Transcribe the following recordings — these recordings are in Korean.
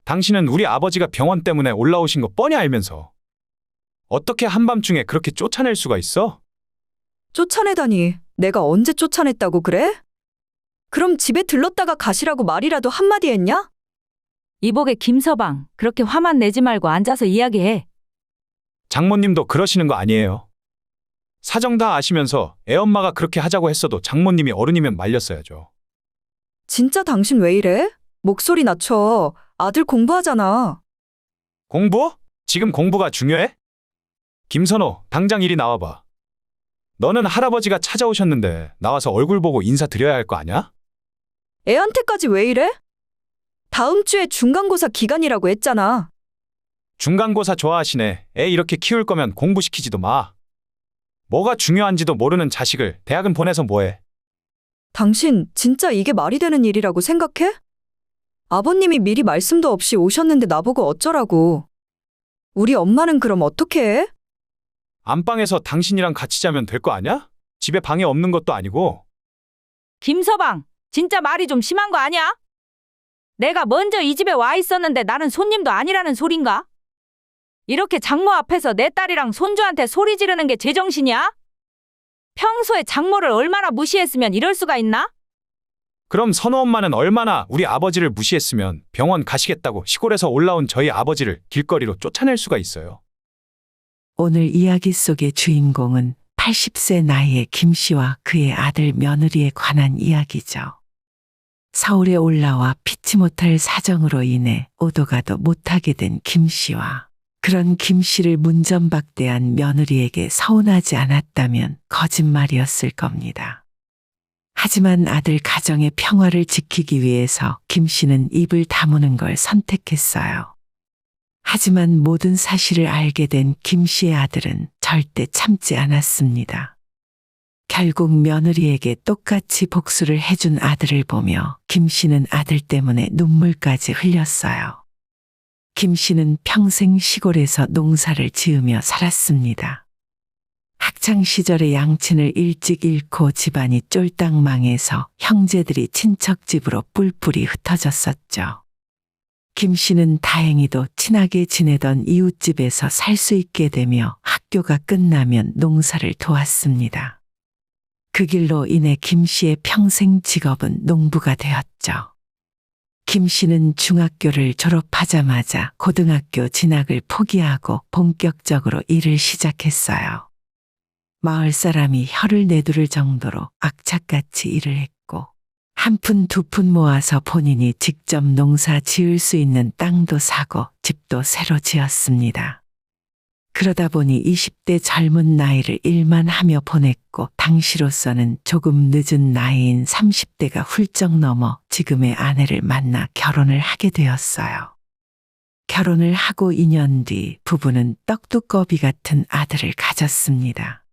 당신은 우리 아버지가 병원 때문에 올라오신 거 뻔히 알면서 어떻게 한밤중에 그렇게 쫓아낼 수가 있어? 쫓아내다니, 내가 언제 쫓아냈다고 그래? 그럼 집에 들렀다가 가시라고 말이라도 한마디 했냐? 이복의 김서방, 그렇게 화만 내지 말고 앉아서 이야기해. 장모님도 그러시는 거 아니에요. 사정 다 아시면서 애엄마가 그렇게 하자고 했어도 장모님이 어른이면 말렸어야죠. 진짜 당신 왜 이래? 목소리 낮춰. 아들 공부하잖아. 공부? 지금 공부가 중요해? 김선호, 당장 이리 나와봐. 너는 할아버지가 찾아오셨는데 나와서 얼굴 보고 인사드려야 할 거 아냐? 애한테까지 왜 이래? 다음 주에 중간고사 기간이라고 했잖아. 중간고사 좋아하시네. 애 이렇게 키울 거면 공부시키지도 마. 뭐가 중요한지도 모르는 자식을 대학은 보내서 뭐해? 당신 진짜 이게 말이 되는 일이라고 생각해? 아버님이 미리 말씀도 없이 오셨는데 나보고 어쩌라고. 우리 엄마는 그럼 어떻게 해? 안방에서 당신이랑 같이 자면 될 거 아냐? 집에 방에 없는 것도 아니고. 김서방, 진짜 말이 좀 심한 거 아니야? 내가 먼저 이 집에 와 있었는데 나는 손님도 아니라는 소린가? 이렇게 장모 앞에서 내 딸이랑 손주한테 소리 지르는 게 제정신이야? 평소에 장모를 얼마나 무시했으면 이럴 수가 있나? 그럼 선호 엄마는 얼마나 우리 아버지를 무시했으면 병원 가시겠다고 시골에서 올라온 저희 아버지를 길거리로 쫓아낼 수가 있어요. 오늘 이야기 속의 주인공은 80세 나이의 김 씨와 그의 아들 며느리에 관한 이야기죠. 서울에 올라와 피치 못할 사정으로 인해 오도가도 못하게 된 김 씨와 그런 김 씨를 문전박대한 며느리에게 서운하지 않았다면 거짓말이었을 겁니다. 하지만 아들 가정의 평화를 지키기 위해서 김 씨는 입을 다무는 걸 선택했어요. 하지만 모든 사실을 알게 된 김 씨의 아들은 절대 참지 않았습니다. 결국 며느리에게 똑같이 복수를 해준 아들을 보며 김 씨는 아들 때문에 눈물까지 흘렸어요. 김 씨는 평생 시골에서 농사를 지으며 살았습니다. 학창 시절에 양친을 일찍 잃고 집안이 쫄딱 망해서 형제들이 친척 집으로 뿔뿔이 흩어졌었죠. 김 씨는 다행히도 친하게 지내던 이웃집에서 살 수 있게 되며 학교가 끝나면 농사를 도왔습니다. 그 길로 인해 김 씨의 평생 직업은 농부가 되었죠. 김 씨는 중학교를 졸업하자마자 고등학교 진학을 포기하고 본격적으로 일을 시작했어요. 마을 사람이 혀를 내두를 정도로 악착같이 일을 했고 한 푼 두 푼 모아서 본인이 직접 농사 지을 수 있는 땅도 사고 집도 새로 지었습니다. 그러다 보니 20대 젊은 나이를 일만 하며 보냈고 당시로서는 조금 늦은 나이인 30대가 훌쩍 넘어 지금의 아내를 만나 결혼을 하게 되었어요. 결혼을 하고 2년 뒤 부부는 떡두꺼비 같은 아들을 가졌습니다.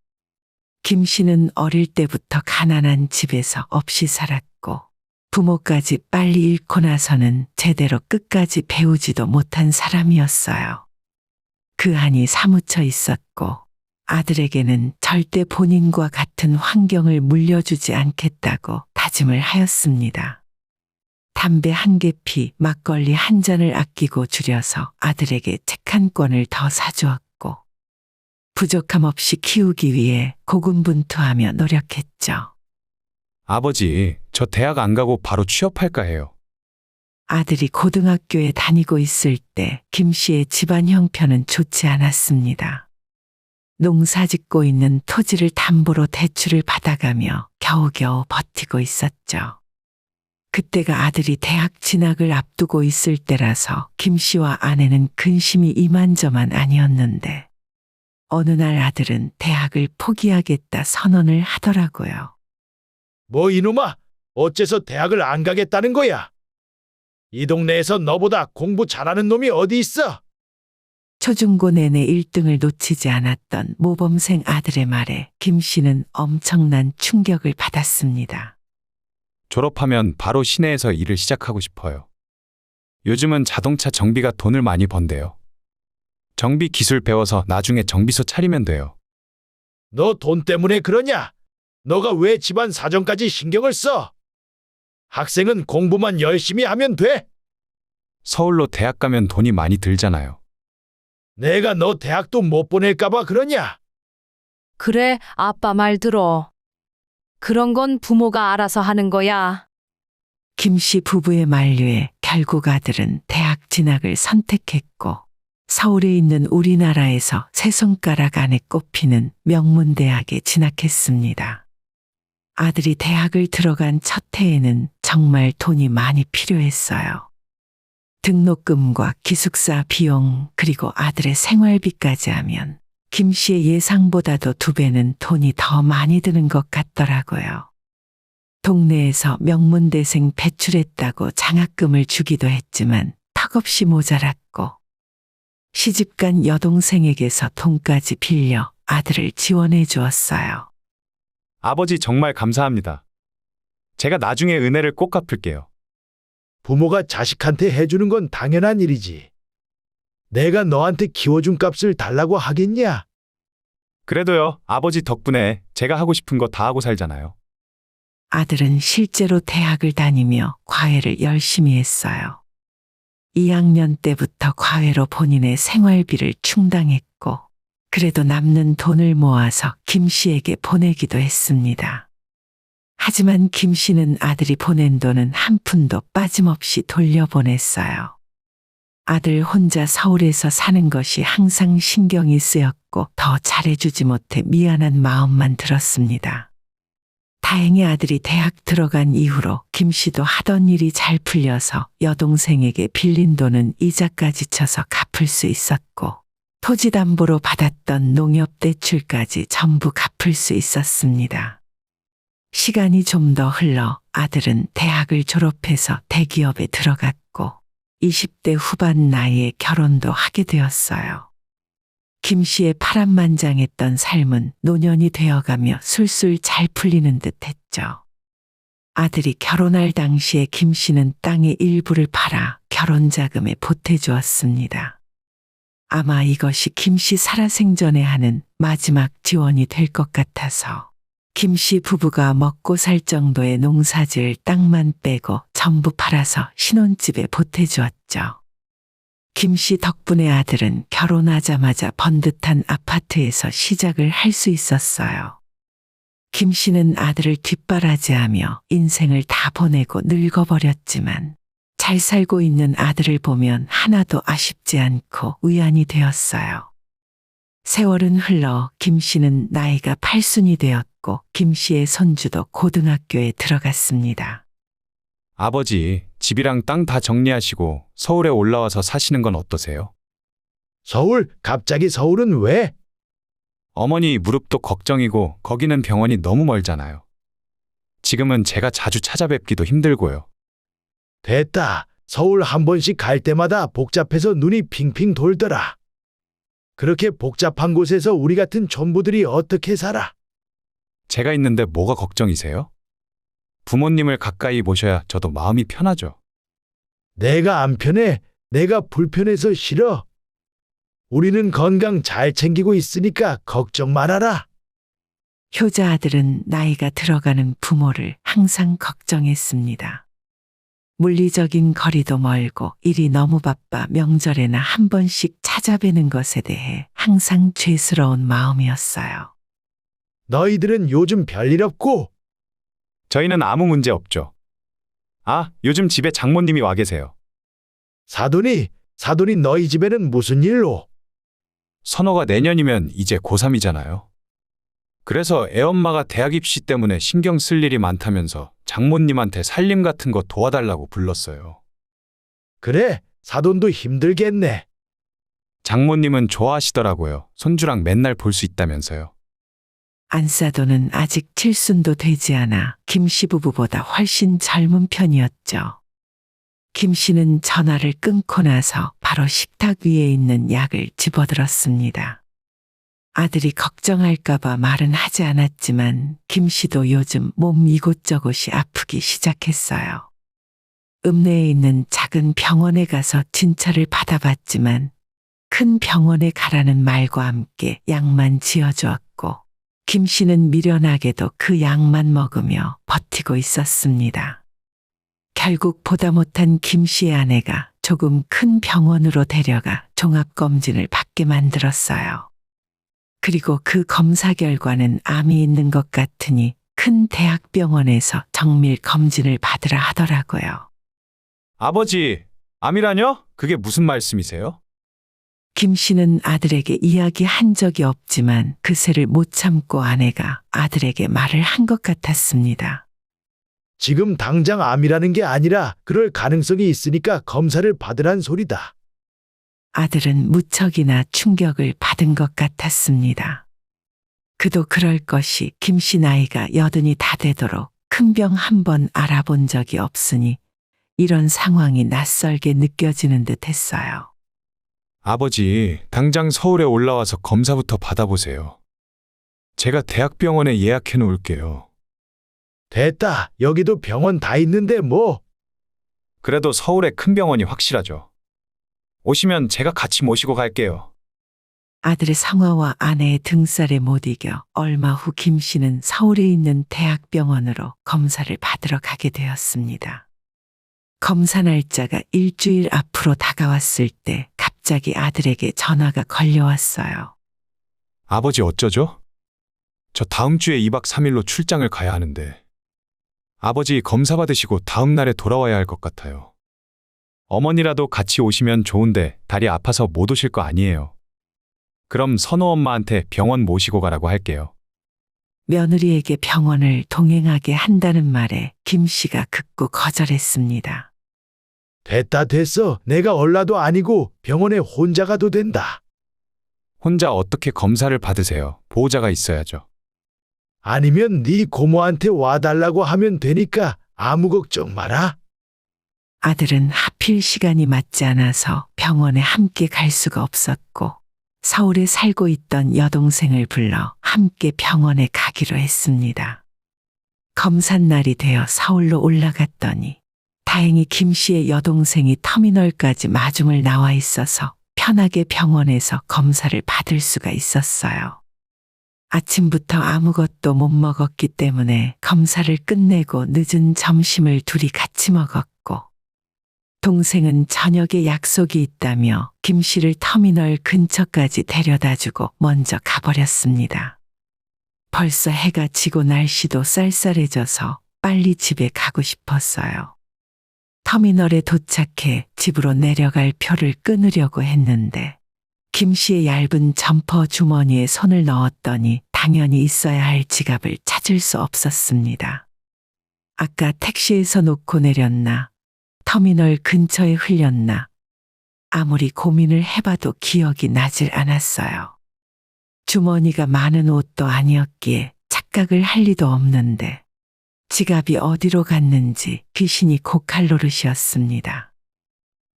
김 씨는 어릴 때부터 가난한 집에서 없이 살았고 부모까지 빨리 잃고 나서는 제대로 끝까지 배우지도 못한 사람이었어요. 그 한이 사무쳐 있었고 아들에게는 절대 본인과 같은 환경을 물려주지 않겠다고 다짐을 하였습니다. 담배 한 개 피, 막걸리 한 잔을 아끼고 줄여서 아들에게 책 한 권을 더 사주었고 부족함 없이 키우기 위해 고군분투하며 노력했죠. 아버지, 저 대학 안 가고 바로 취업할까 해요. 아들이 고등학교에 다니고 있을 때 김 씨의 집안 형편은 좋지 않았습니다. 농사 짓고 있는 토지를 담보로 대출을 받아가며 겨우겨우 버티고 있었죠. 그때가 아들이 대학 진학을 앞두고 있을 때라서 김 씨와 아내는 근심이 이만저만 아니었는데 어느 날 아들은 대학을 포기하겠다 선언을 하더라고요. 뭐 이놈아, 어째서 대학을 안 가겠다는 거야? 이 동네에서 너보다 공부 잘하는 놈이 어디 있어? 초중고 내내 1등을 놓치지 않았던 모범생 아들의 말에 김 씨는 엄청난 충격을 받았습니다. 졸업하면 바로 시내에서 일을 시작하고 싶어요. 요즘은 자동차 정비가 돈을 많이 번대요. 정비 기술 배워서 나중에 정비소 차리면 돼요. 너 돈 때문에 그러냐? 너가 왜 집안 사정까지 신경을 써? 학생은 공부만 열심히 하면 돼. 서울로 대학 가면 돈이 많이 들잖아요. 내가 너 대학도 못 보낼까봐 그러냐? 그래, 아빠 말 들어. 그런 건 부모가 알아서 하는 거야. 김씨 부부의 만류에 결국 아들은 대학 진학을 선택했고 서울에 있는 우리나라에서 세 손가락 안에 꼽히는 명문대학에 진학했습니다. 아들이 대학을 들어간 첫 해에는 정말 돈이 많이 필요했어요. 등록금과 기숙사 비용 그리고 아들의 생활비까지 하면 김 씨의 예상보다도 2배는 돈이 더 많이 드는 것 같더라고요. 동네에서 명문대생 배출했다고 장학금을 주기도 했지만 턱없이 모자랐고 시집간 여동생에게서 돈까지 빌려 아들을 지원해 주었어요. 아버지 정말 감사합니다. 제가 나중에 은혜를 꼭 갚을게요. 부모가 자식한테 해주는 건 당연한 일이지. 내가 너한테 키워준 값을 달라고 하겠냐? 그래도요, 아버지 덕분에 제가 하고 싶은 거 다 하고 살잖아요. 아들은 실제로 대학을 다니며 과외를 열심히 했어요. 2학년 때부터 과외로 본인의 생활비를 충당했고 그래도 남는 돈을 모아서 김 씨에게 보내기도 했습니다. 하지만 김 씨는 아들이 보낸 돈은 한 푼도 빠짐없이 돌려보냈어요. 아들 혼자 서울에서 사는 것이 항상 신경이 쓰였고 더 잘해주지 못해 미안한 마음만 들었습니다. 다행히 아들이 대학 들어간 이후로 김 씨도 하던 일이 잘 풀려서 여동생에게 빌린 돈은 이자까지 쳐서 갚을 수 있었고 토지 담보로 받았던 농협 대출까지 전부 갚을 수 있었습니다. 시간이 좀 더 흘러 아들은 대학을 졸업해서 대기업에 들어갔고 20대 후반 나이에 결혼도 하게 되었어요. 김 씨의 파란만장했던 삶은 노년이 되어가며 술술 잘 풀리는 듯 했죠. 아들이 결혼할 당시에 김 씨는 땅의 일부를 팔아 결혼 자금에 보태주었습니다. 아마 이것이 김 씨 살아생전에 하는 마지막 지원이 될 것 같아서 김 씨 부부가 먹고 살 정도의 농사지을 땅만 빼고 전부 팔아서 신혼집에 보태주었죠. 김 씨 덕분에 아들은 결혼하자마자 번듯한 아파트에서 시작을 할 수 있었어요. 김 씨는 아들을 뒷바라지하며 인생을 다 보내고 늙어버렸지만 잘 살고 있는 아들을 보면 하나도 아쉽지 않고 위안이 되었어요. 세월은 흘러 김 씨는 나이가 8순이 되었고 김 씨의 손주도 고등학교에 들어갔습니다. 아버지, 집이랑 땅 다 정리하시고 서울에 올라와서 사시는 건 어떠세요? 서울? 갑자기 서울은 왜? 어머니 무릎도 걱정이고 거기는 병원이 너무 멀잖아요. 지금은 제가 자주 찾아뵙기도 힘들고요. 됐다. 서울 한 번씩 갈 때마다 복잡해서 눈이 핑핑 돌더라. 그렇게 복잡한 곳에서 우리 같은 촌부들이 어떻게 살아? 제가 있는데 뭐가 걱정이세요? 부모님을 가까이 모셔야 저도 마음이 편하죠. 내가 안 편해. 내가 불편해서 싫어. 우리는 건강 잘 챙기고 있으니까 걱정 말아라. 효자 아들은 나이가 들어가는 부모를 항상 걱정했습니다. 물리적인 거리도 멀고 일이 너무 바빠 명절에나 한 번씩 찾아뵈는 것에 대해 항상 죄스러운 마음이었어요. 너희들은 요즘 별일 없고? 저희는 아무 문제 없죠. 아, 요즘 집에 장모님이 와 계세요. 사돈이 너희 집에는 무슨 일로? 선호가 내년이면 이제 고3이잖아요. 그래서 애엄마가 대학 입시 때문에 신경 쓸 일이 많다면서 장모님한테 살림 같은 거 도와달라고 불렀어요. 그래, 사돈도 힘들겠네. 장모님은 좋아하시더라고요. 손주랑 맨날 볼 수 있다면서요. 안사돈은 아직 7순도 되지 않아 김 씨 부부보다 훨씬 젊은 편이었죠. 김 씨는 전화를 끊고 나서 바로 식탁 위에 있는 약을 집어들었습니다. 아들이 걱정할까봐 말은 하지 않았지만 김 씨도 요즘 몸 이곳저곳이 아프기 시작했어요. 읍내에 있는 작은 병원에 가서 진찰을 받아봤지만 큰 병원에 가라는 말과 함께 약만 지어주었고 김 씨는 미련하게도 그 약만 먹으며 버티고 있었습니다. 결국 보다 못한 김 씨의 아내가 조금 큰 병원으로 데려가 종합검진을 받게 만들었어요. 그리고 그 검사 결과는 암이 있는 것 같으니 큰 대학병원에서 정밀 검진을 받으라 하더라고요. 아버지, 암이라뇨? 그게 무슨 말씀이세요? 김 씨는 아들에게 이야기한 적이 없지만 그새를 못 참고 아내가 아들에게 말을 한 것 같았습니다. 지금 당장 암이라는 게 아니라 그럴 가능성이 있으니까 검사를 받으란 소리다. 아들은 무척이나 충격을 받은 것 같았습니다. 그도 그럴 것이 김 씨 나이가 80이 다 되도록 큰 병 한 번 알아본 적이 없으니 이런 상황이 낯설게 느껴지는 듯 했어요. 아버지, 당장 서울에 올라와서 검사부터 받아보세요. 제가 대학병원에 예약해 놓을게요. 됐다. 여기도 병원 다 있는데 뭐. 그래도 서울에 큰 병원이 확실하죠. 오시면 제가 같이 모시고 갈게요. 아들의 성화와 아내의 등살에 못 이겨 얼마 후 김 씨는 서울에 있는 대학병원으로 검사를 받으러 가게 되었습니다. 검사 날짜가 일주일 앞으로 다가왔을 때 갑자기 아들에게 전화가 걸려왔어요. 아버지 어쩌죠? 저 다음 주에 2박 3일로 출장을 가야 하는데 아버지 검사 받으시고 다음 날에 돌아와야 할 것 같아요. 어머니라도 같이 오시면 좋은데 다리 아파서 못 오실 거 아니에요. 그럼 선호 엄마한테 병원 모시고 가라고 할게요. 며느리에게 병원을 동행하게 한다는 말에 김 씨가 극구 거절했습니다. 됐다 됐어. 내가 얼라도 아니고 병원에 혼자 가도 된다. 혼자 어떻게 검사를 받으세요? 보호자가 있어야죠. 아니면 네 고모한테 와달라고 하면 되니까 아무 걱정 마라. 아들은 하필 시간이 맞지 않아서 병원에 함께 갈 수가 없었고 서울에 살고 있던 여동생을 불러 함께 병원에 가기로 했습니다. 검사날이 되어 서울로 올라갔더니 다행히 김 씨의 여동생이 터미널까지 마중을 나와 있어서 편하게 병원에서 검사를 받을 수가 있었어요. 아침부터 아무것도 못 먹었기 때문에 검사를 끝내고 늦은 점심을 둘이 같이 먹었고 동생은 저녁에 약속이 있다며 김 씨를 터미널 근처까지 데려다주고 먼저 가버렸습니다. 벌써 해가 지고 날씨도 쌀쌀해져서 빨리 집에 가고 싶었어요. 터미널에 도착해 집으로 내려갈 표를 끊으려고 했는데 김 씨의 얇은 점퍼 주머니에 손을 넣었더니 당연히 있어야 할 지갑을 찾을 수 없었습니다. 아까 택시에서 놓고 내렸나? 터미널 근처에 흘렸나? 아무리 고민을 해봐도 기억이 나질 않았어요. 주머니가 많은 옷도 아니었기에 착각을 할 리도 없는데 지갑이 어디로 갔는지 귀신이 고칼 노릇이었습니다.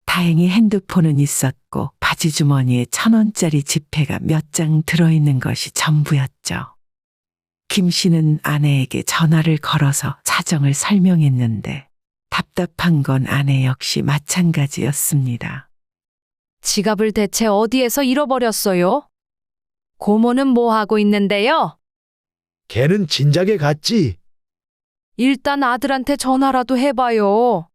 다행히 핸드폰은 있었고 바지 주머니에 1,000원짜리 지폐가 몇 장 들어있는 것이 전부였죠. 김 씨는 아내에게 전화를 걸어서 사정을 설명했는데 답답한 건 아내 역시 마찬가지였습니다. 지갑을 대체 어디에서 잃어버렸어요? 고모는 뭐 하고 있는데요? 걔는 진작에 갔지. 일단 아들한테 전화라도 해봐요.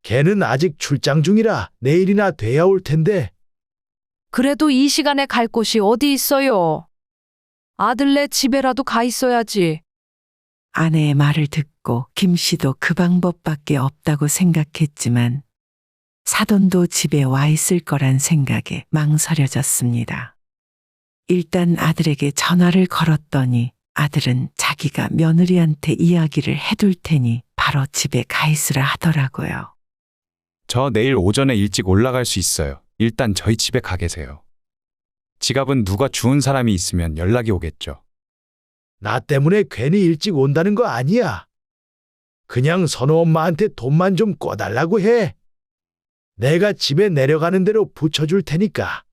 걔는 아직 출장 중이라 내일이나 돼야 올 텐데. 그래도 이 시간에 갈 곳이 어디 있어요? 아들네 집에라도 가 있어야지. 아내의 말을 듣고 김 씨도 그 방법밖에 없다고 생각했지만 사돈도 집에 와 있을 거란 생각에 망설여졌습니다. 일단 아들에게 전화를 걸었더니 아들은 자기가 며느리한테 이야기를 해둘 테니 바로 집에 가 있으라 하더라고요. 저 내일 오전에 일찍 올라갈 수 있어요. 일단 저희 집에 가 계세요. 지갑은 누가 주운 사람이 있으면 연락이 오겠죠. 나 때문에 괜히 일찍 온다는 거 아니야. 그냥 선호 엄마한테 돈만 좀 꿔달라고 해. 내가 집에 내려가는 대로 붙여줄 테니까.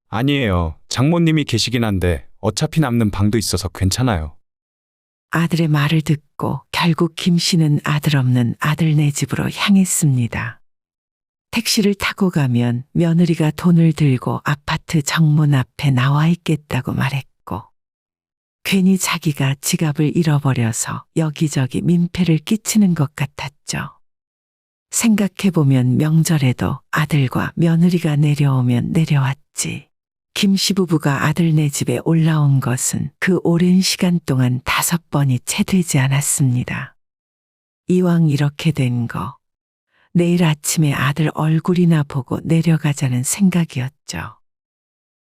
아니에요. 장모님이 계시긴 한데 어차피 남는 방도 있어서 괜찮아요. 아들의 말을 듣고 결국 김 씨는 아들 없는 아들네 집으로 향했습니다. 택시를 타고 가면 며느리가 돈을 들고 아파트 정문 앞에 나와 있겠다고 말했고 괜히 자기가 지갑을 잃어버려서 여기저기 민폐를 끼치는 것 같았죠. 생각해보면 명절에도 아들과 며느리가 내려오면 내려왔지. 김씨 부부가 아들네 집에 올라온 것은 그 오랜 시간 동안 5번이 채 되지 않았습니다. 이왕 이렇게 된 거, 내일 아침에 아들 얼굴이나 보고 내려가자는 생각이었죠.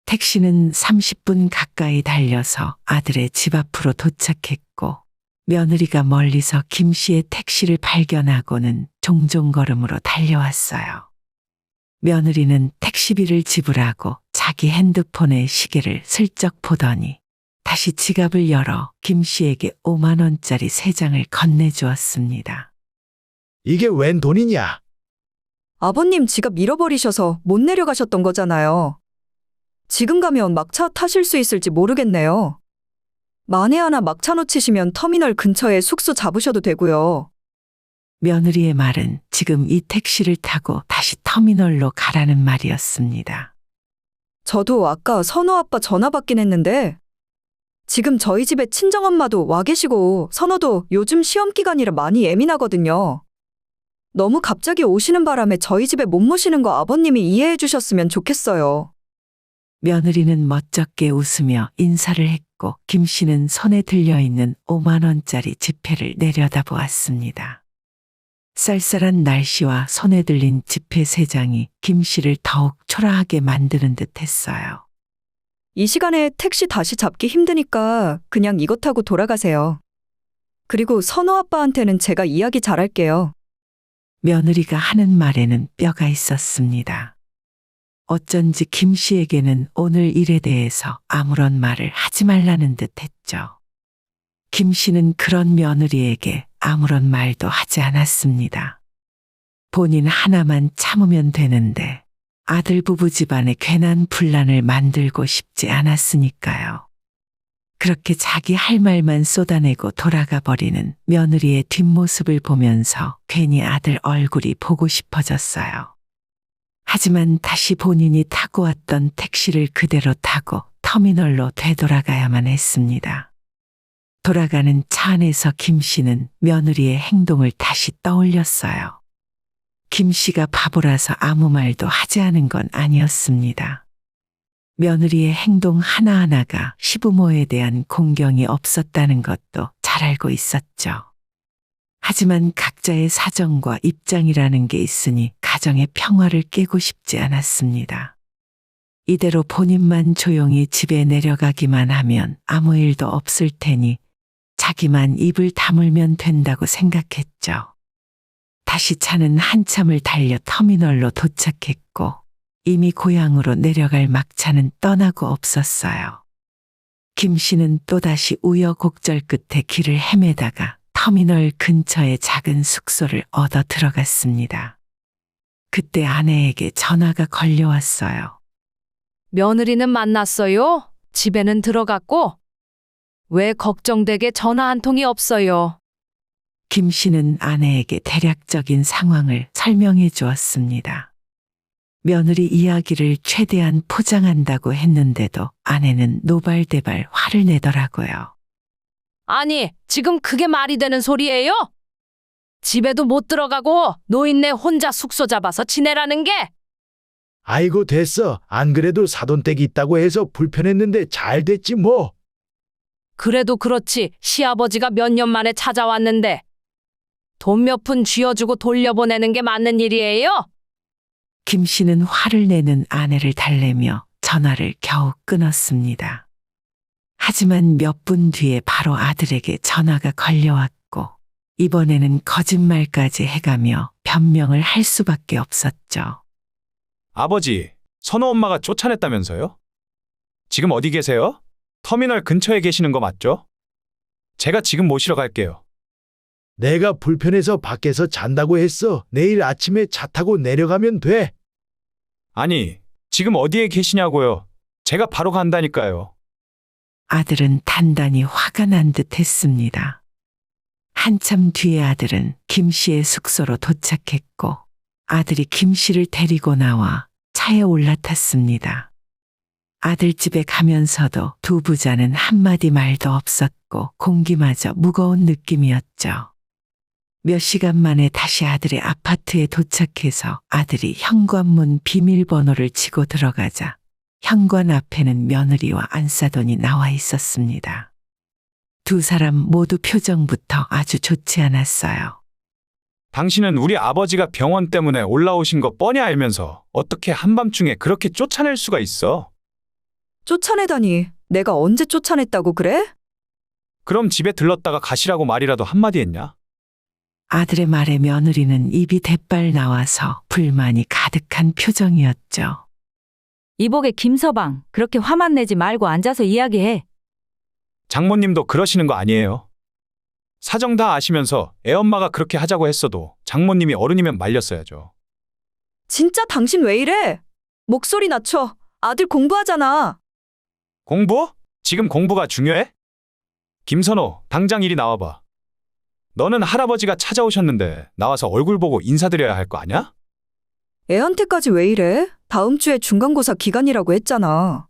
택시는 30분 가까이 달려서 아들의 집 앞으로 도착했고, 며느리가 멀리서 김 씨의 택시를 발견하고는 종종 걸음으로 달려왔어요. 며느리는 택시비를 지불하고 자기 핸드폰의 시계를 슬쩍 보더니 다시 지갑을 열어 김 씨에게 5만 원짜리 3장을 건네주었습니다. 이게 웬 돈이냐? 아버님 지갑 잃어버리셔서 못 내려가셨던 거잖아요. 지금 가면 막차 타실 수 있을지 모르겠네요. 만에 하나 막차 놓치시면 터미널 근처에 숙소 잡으셔도 되고요. 며느리의 말은 지금 이 택시를 타고 다시 터미널로 가라는 말이었습니다. 저도 아까 선호 아빠 전화 받긴 했는데 지금 저희 집에 친정엄마도 와 계시고 선호도 요즘 시험 기간이라 많이 예민하거든요. 너무 갑자기 오시는 바람에 저희 집에 못 모시는 거 아버님이 이해해 주셨으면 좋겠어요. 며느리는 멋쩍게 웃으며 인사를 했고 김 씨는 손에 들려있는 5만 원짜리 지폐를 내려다보았습니다. 쌀쌀한 날씨와 손에 들린 지폐 3장이 김 씨를 더욱 초라하게 만드는 듯 했어요. 이 시간에 택시 다시 잡기 힘드니까 그냥 이거 타고 돌아가세요. 그리고 선호 아빠한테는 제가 이야기 잘할게요. 며느리가 하는 말에는 뼈가 있었습니다. 어쩐지 김 씨에게는 오늘 일에 대해서 아무런 말을 하지 말라는 듯 했죠. 김 씨는 그런 며느리에게 아무런 말도 하지 않았습니다. 본인 하나만 참으면 되는데 아들 부부 집안에 괜한 분란을 만들고 싶지 않았으니까요. 그렇게 자기 할 말만 쏟아내고 돌아가 버리는 며느리의 뒷모습을 보면서 괜히 아들 얼굴이 보고 싶어졌어요. 하지만 다시 본인이 타고 왔던 택시를 그대로 타고 터미널로 되돌아가야만 했습니다. 돌아가는 차 안에서 김 씨는 며느리의 행동을 다시 떠올렸어요. 김 씨가 바보라서 아무 말도 하지 않은 건 아니었습니다. 며느리의 행동 하나하나가 시부모에 대한 공경이 없었다는 것도 잘 알고 있었죠. 하지만 각자의 사정과 입장이라는 게 있으니 가정의 평화를 깨고 싶지 않았습니다. 이대로 본인만 조용히 집에 내려가기만 하면 아무 일도 없을 테니 자기만 입을 다물면 된다고 생각했죠. 다시 차는 한참을 달려 터미널로 도착했고 이미 고향으로 내려갈 막차는 떠나고 없었어요. 김 씨는 또다시 우여곡절 끝에 길을 헤매다가 터미널 근처의 작은 숙소를 얻어 들어갔습니다. 그때 아내에게 전화가 걸려왔어요. 며느리는 만났어요? 집에는 들어갔고? 왜 걱정되게 전화 한 통이 없어요? 김 씨는 아내에게 대략적인 상황을 설명해 주었습니다. 며느리 이야기를 최대한 포장한다고 했는데도 아내는 노발대발 화를 내더라고요. 아니, 지금 그게 말이 되는 소리예요? 집에도 못 들어가고 노인네 혼자 숙소 잡아서 지내라는 게? 아이고 됐어. 안 그래도 사돈댁이 있다고 해서 불편했는데 잘 됐지 뭐. 그래도 그렇지 시아버지가 몇 년 만에 찾아왔는데 돈 몇 푼 쥐어주고 돌려보내는 게 맞는 일이에요? 김 씨는 화를 내는 아내를 달래며 전화를 겨우 끊었습니다. 하지만 몇 분 뒤에 바로 아들에게 전화가 걸려왔고 이번에는 거짓말까지 해가며 변명을 할 수밖에 없었죠. 아버지, 선호 엄마가 쫓아냈다면서요? 지금 어디 계세요? 터미널 근처에 계시는 거 맞죠? 제가 지금 모시러 갈게요. 내가 불편해서 밖에서 잔다고 했어. 내일 아침에 차 타고 내려가면 돼. 아니, 지금 어디에 계시냐고요? 제가 바로 간다니까요. 아들은 단단히 화가 난 듯 했습니다. 한참 뒤에 아들은 김 씨의 숙소로 도착했고 아들이 김 씨를 데리고 나와 차에 올라탔습니다. 아들 집에 가면서도 두 부자는 한마디 말도 없었고 공기마저 무거운 느낌이었죠. 몇 시간 만에 다시 아들의 아파트에 도착해서 아들이 현관문 비밀번호를 치고 들어가자 현관 앞에는 며느리와 안사돈이 나와 있었습니다. 두 사람 모두 표정부터 아주 좋지 않았어요. 당신은 우리 아버지가 병원 때문에 올라오신 거 뻔히 알면서 어떻게 한밤중에 그렇게 쫓아낼 수가 있어? 쫓아내다니. 내가 언제 쫓아냈다고 그래? 그럼 집에 들렀다가 가시라고 말이라도 한마디 했냐? 아들의 말에 며느리는 입이 대빨 나와서 불만이 가득한 표정이었죠. 이복의 김서방, 그렇게 화만 내지 말고 앉아서 이야기해. 장모님도 그러시는 거 아니에요? 사정 다 아시면서 애엄마가 그렇게 하자고 했어도 장모님이 어른이면 말렸어야죠. 진짜 당신 왜 이래? 목소리 낮춰. 아들 공부하잖아. 공부? 지금 공부가 중요해? 김선호, 당장 이리 나와봐. 너는 할아버지가 찾아오셨는데 나와서 얼굴 보고 인사드려야 할 거 아냐? 애한테까지 왜 이래? 다음 주에 중간고사 기간이라고 했잖아.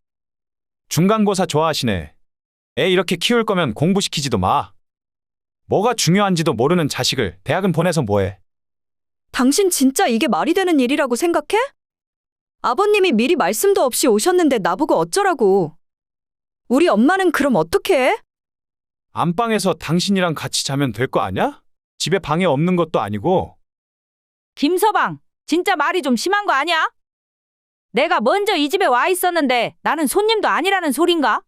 중간고사 좋아하시네. 애 이렇게 키울 거면 공부시키지도 마. 뭐가 중요한지도 모르는 자식을 대학은 보내서 뭐해? 당신 진짜 이게 말이 되는 일이라고 생각해? 아버님이 미리 말씀도 없이 오셨는데 나보고 어쩌라고. 우리 엄마는 그럼 어떻게 해? 안방에서 당신이랑 같이 자면 될 거 아냐? 집에 방에 없는 것도 아니고. 김서방, 진짜 말이 좀 심한 거 아니야? 내가 먼저 이 집에 와 있었는데 나는 손님도 아니라는 소린가?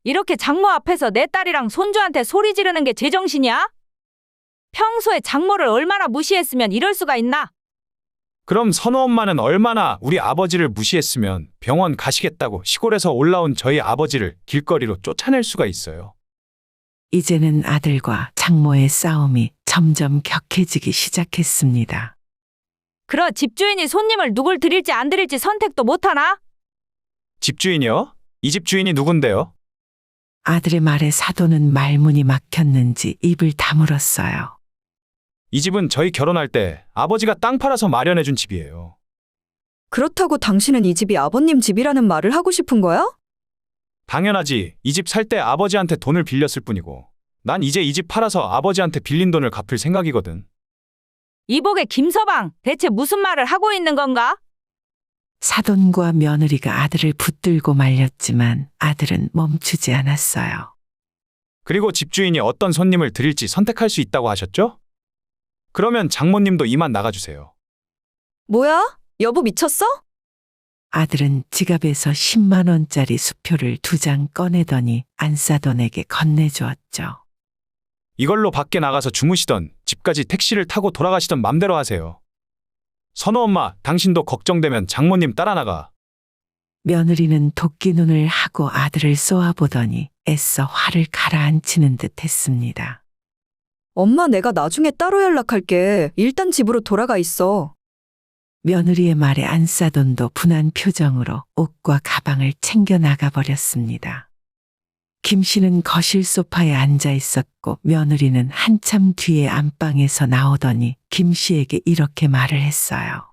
이렇게 장모 앞에서 내 딸이랑 손주한테 소리 지르는 게 제정신이야? 평소에 장모를 얼마나 무시했으면 이럴 수가 있나? 그럼 선호 엄마는 얼마나 우리 아버지를 무시했으면 병원 가시겠다고 시골에서 올라온 저희 아버지를 길거리로 쫓아낼 수가 있어요. 이제는 아들과 장모의 싸움이 점점 격해지기 시작했습니다. 그러 집주인이 손님을 누굴 드릴지 안 드릴지 선택도 못하나? 집주인이요? 이 집 주인이 누군데요? 아들의 말에 사돈은 말문이 막혔는지 입을 다물었어요. 이 집은 저희 결혼할 때 아버지가 땅 팔아서 마련해준 집이에요. 그렇다고 당신은 이 집이 아버님 집이라는 말을 하고 싶은 거야? 당연하지. 이 집 살 때 아버지한테 돈을 빌렸을 뿐이고 난 이제 이 집 팔아서 아버지한테 빌린 돈을 갚을 생각이거든. 이복의 김서방, 대체 무슨 말을 하고 있는 건가? 사돈과 며느리가 아들을 붙들고 말렸지만 아들은 멈추지 않았어요. 그리고 집주인이 어떤 손님을 드릴지 선택할 수 있다고 하셨죠? 그러면 장모님도 이만 나가주세요. 뭐야? 여보 미쳤어? 아들은 지갑에서 10만 원짜리 수표를 2장 꺼내더니 안사돈에게 건네주었죠. 이걸로 밖에 나가서 주무시던 집까지 택시를 타고 돌아가시던 맘대로 하세요. 선호 엄마, 당신도 걱정되면 장모님 따라 나가. 며느리는 도끼 눈을 하고 아들을 쏘아보더니 애써 화를 가라앉히는 듯 했습니다. 엄마 내가 나중에 따로 연락할게. 일단 집으로 돌아가 있어. 며느리의 말에 안사돈도 분한 표정으로 옷과 가방을 챙겨 나가버렸습니다. 김 씨는 거실 소파에 앉아 있었고 며느리는 한참 뒤에 안방에서 나오더니 김 씨에게 이렇게 말을 했어요.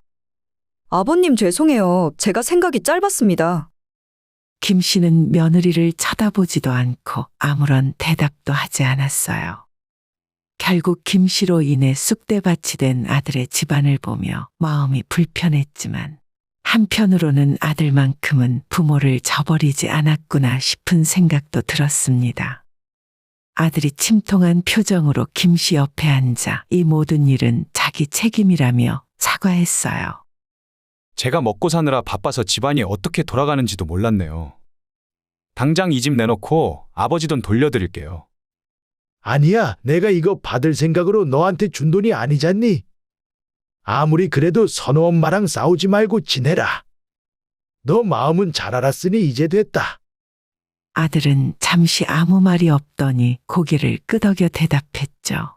아버님 죄송해요. 제가 생각이 짧았습니다. 김 씨는 며느리를 쳐다보지도 않고 아무런 대답도 하지 않았어요. 결국 김 씨로 인해 쑥대밭이 된 아들의 집안을 보며 마음이 불편했지만 한편으로는 아들만큼은 부모를 저버리지 않았구나 싶은 생각도 들었습니다. 아들이 침통한 표정으로 김 씨 옆에 앉아 이 모든 일은 자기 책임이라며 사과했어요. 제가 먹고 사느라 바빠서 집안이 어떻게 돌아가는지도 몰랐네요. 당장 이 집 내놓고 아버지 돈 돌려드릴게요. 아니야, 내가 이거 받을 생각으로 너한테 준 돈이 아니잖니? 아무리 그래도 선호 엄마랑 싸우지 말고 지내라. 너 마음은 잘 알았으니 이제 됐다. 아들은 잠시 아무 말이 없더니 고개를 끄덕여 대답했죠.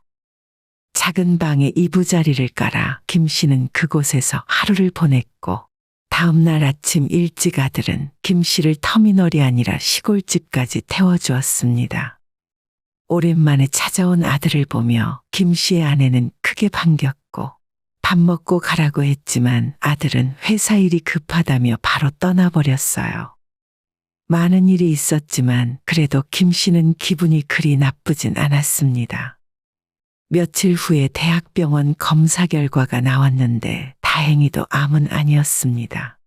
작은 방에 이부자리를 깔아 김 씨는 그곳에서 하루를 보냈고 다음 날 아침 일찍 아들은 김 씨를 터미널이 아니라 시골집까지 태워주었습니다. 오랜만에 찾아온 아들을 보며 김 씨의 아내는 크게 반겼고 밥 먹고 가라고 했지만 아들은 회사 일이 급하다며 바로 떠나버렸어요. 많은 일이 있었지만 그래도 김 씨는 기분이 그리 나쁘진 않았습니다. 며칠 후에 대학병원 검사 결과가 나왔는데 다행히도 암은 아니었습니다.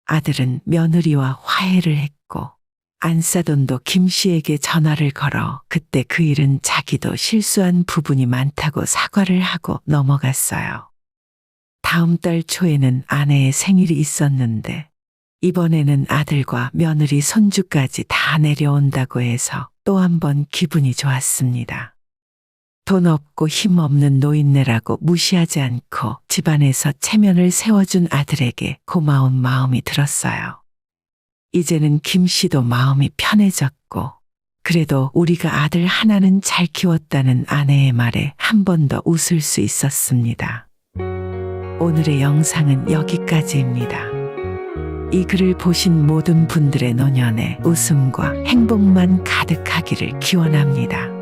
아들은 며느리와 화해를 했고 안사돈도 김 씨에게 전화를 걸어 그때 그 일은 자기도 실수한 부분이 많다고 사과를 하고 넘어갔어요. 다음 달 초에는 아내의 생일이 있었는데 이번에는 아들과 며느리 손주까지 다 내려온다고 해서 또 한 번 기분이 좋았습니다. 돈 없고 힘 없는 노인네라고 무시하지 않고 집안에서 체면을 세워준 아들에게 고마운 마음이 들었어요. 이제는 김 씨도 마음이 편해졌고 그래도 우리가 아들 하나는 잘 키웠다는 아내의 말에 한 번 더 웃을 수 있었습니다. 오늘의 영상은 여기까지입니다. 이 글을 보신 모든 분들의 노년에 웃음과 행복만 가득하기를 기원합니다.